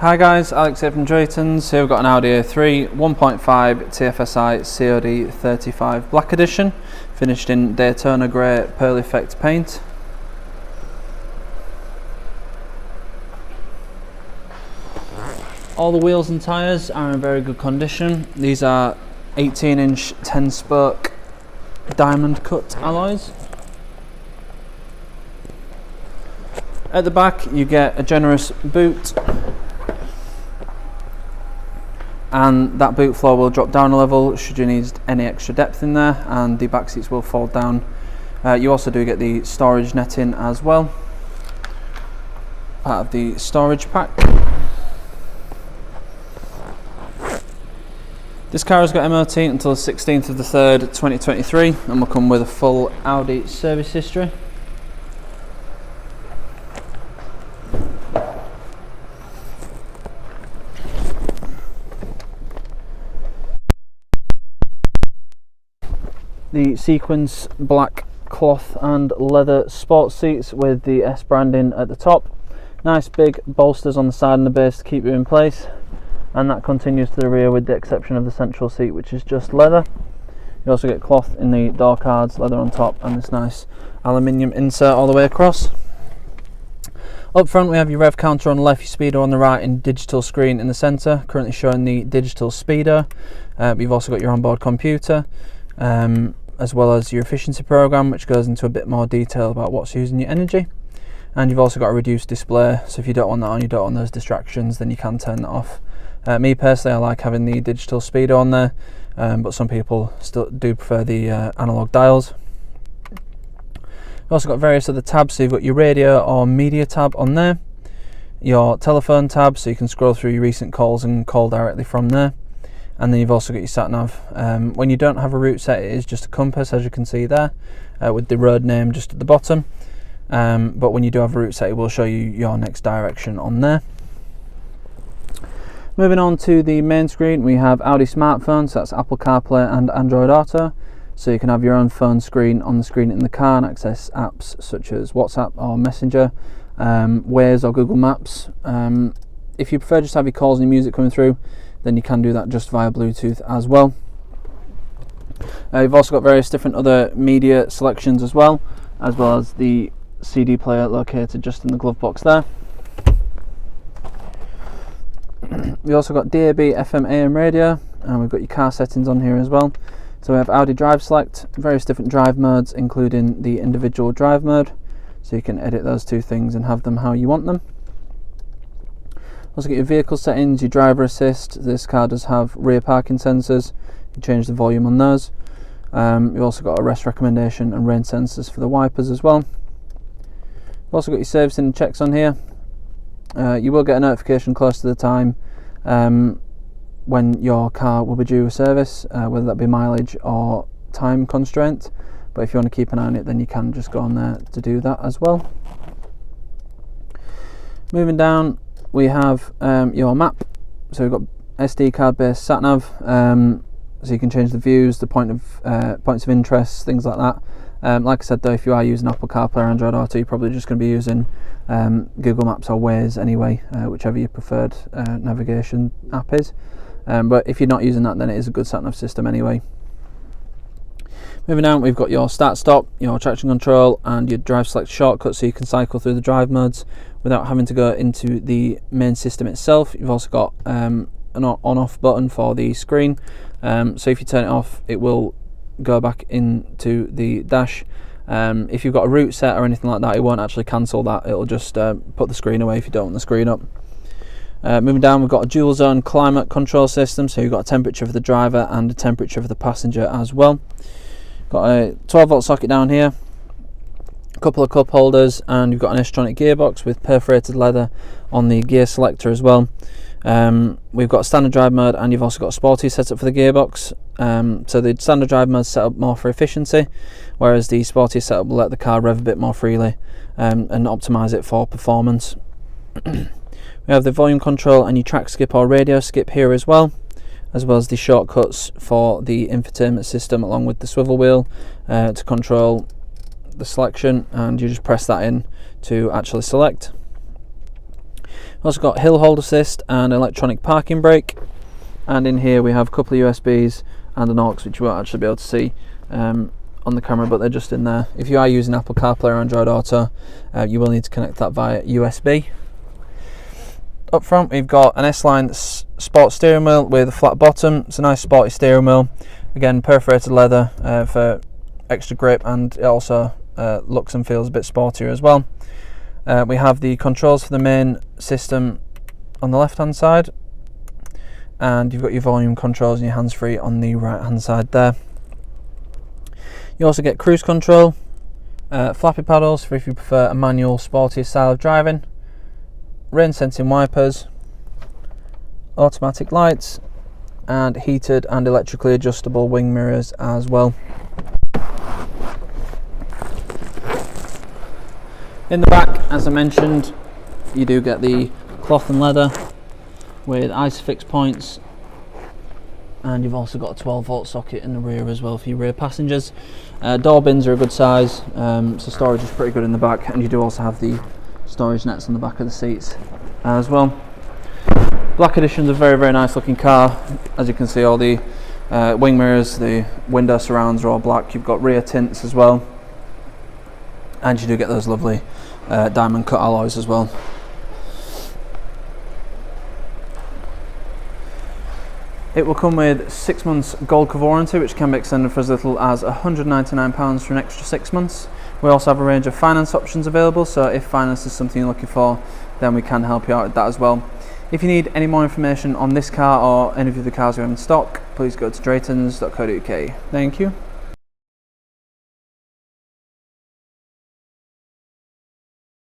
Hi guys, Alex here from Drayton's. Here we've got an Audi A3 1.5 TFSI CoD 35 Black Edition, finished in Daytona Grey Pearl Effect paint. All the wheels and tyres are in very good condition. These are 18-inch 10-spoke diamond cut alloys. At the back you get a generous boot, and that boot floor will drop down a level should you need any extra depth in there, and the back seats will fold down. You also do get the storage netting as well, part of the storage pack. This car has got MOT until the 16th of the 3rd 2023 and will come with a full Audi service history. The sequins black cloth and leather sports seats with the S branding at the top. Nice big bolsters on the side and the base to keep you in place, and that continues to the rear with the exception of the central seat, which is just leather. You also get cloth in the door cards, leather on top, and this nice aluminium insert all the way across. Up front we have your Rev Counter on the left, your speedo on the right, and digital screen in the centre, currently showing the digital speedo. You've also got your onboard computer, as well as your efficiency program, which goes into a bit more detail about what's using your energy. And you've also got a reduced display, so if you don't want that on, you don't want those distractions, then you can turn that off. Me personally, I like having the digital speedo on there, but some people still do prefer the analog dials. You've also got various other tabs, so you've got your radio or media tab on there, your telephone tab, so you can scroll through your recent calls and call directly from there. And then you've also got your sat nav. When you don't have a route set, it is just a compass, as you can see there, with the road name just at the bottom. But when you do have a route set, it will show you your next direction on there. Moving on to the main screen, we have Audi smartphones, so that's Apple CarPlay and Android Auto. So you can have your own phone screen on the screen in the car and access apps such as WhatsApp or Messenger, Waze or Google Maps. If you prefer just to have your calls and your music coming through, then you can do that just via Bluetooth as well. You've also got various different other media selections as well as the CD player located just in the glove box there. We've also got DAB, FM, AM radio, and we've got your car settings on here as well. So we have Audi Drive Select, various different drive modes, including the individual drive mode, so you can edit those two things and have them how you want them. Also get your vehicle settings, your driver assist. This car does have rear parking sensors. You change the volume on those. You've also got a rest recommendation and rain sensors for the wipers as well. You've also got your servicing and checks on here. You will get a notification close to the time when your car will be due a service, whether that be mileage or time constraint. But if you want to keep an eye on it, then you can just go on there to do that as well. Moving down, we have your map. So we've got SD card based sat nav, so you can change the views, the points of interest, things like that. Like I said though, if you are using Apple CarPlay or Android Auto, you're probably just going to be using Google Maps or Waze anyway, whichever your preferred navigation app is. But if you're not using that, then it is a good sat nav system anyway. Moving down, we've got your start stop, your traction control, and your drive select shortcut, so you can cycle through the drive modes without having to go into the main system itself. You've also got an on-off button for the screen, so if you turn it off, it will go back into the dash. If you've got a route set or anything like that, it won't actually cancel that. It'll just put the screen away if you don't want the screen up. Moving down, we've got a dual zone climate control system, so you've got a temperature for the driver and a temperature for the passenger as well. Got a 12 volt socket down here, a couple of cup holders, and you've got an Tronic gearbox with perforated leather on the gear selector as well. We've got standard drive mode, and you've also got a sporty setup for the gearbox. So the standard drive mode is set up more for efficiency, whereas the sporty setup will let the car rev a bit more freely and optimise it for performance. We have the volume control and your track skip or radio skip here as well as the shortcuts for the infotainment system, along with the swivel wheel to control the selection, and you just press that in to actually select. We've also got hill hold assist and electronic parking brake, and in here we have a couple of USBs and an aux, which you won't actually be able to see on the camera, but they're just in there. If you are using Apple CarPlay or Android Auto, you will need to connect that via USB. Up front we've got an S-Line sport steering wheel with a flat bottom. It's a nice sporty steering wheel, again perforated leather for extra grip, and it also looks and feels a bit sportier as well. We have the controls for the main system on the left hand side, and you've got your volume controls and your hands-free on the right hand side there. You also get cruise control, flappy paddles for if you prefer a manual sportier style of driving, rain sensing wipers, automatic lights, and heated and electrically adjustable wing mirrors as well. In the back, as I mentioned, you do get the cloth and leather with ISOFIX points, and you've also got a 12-volt socket in the rear as well for your rear passengers. Door bins are a good size, so storage is pretty good in the back, and you do also have the storage nets on the back of the seats as well. Black Edition's a very, very nice looking car. As you can see, all the wing mirrors, the window surrounds are all black. You've got rear tints as well, and you do get those lovely diamond cut alloys as well. It will come with 6 months gold cover warranty, which can be extended for as little as £199 for an extra 6 months. We also have a range of finance options available, so if finance is something you're looking for, then we can help you out with that as well. If you need any more information on this car or any of the cars we have in stock, please go to draytons.co.uk. Thank you.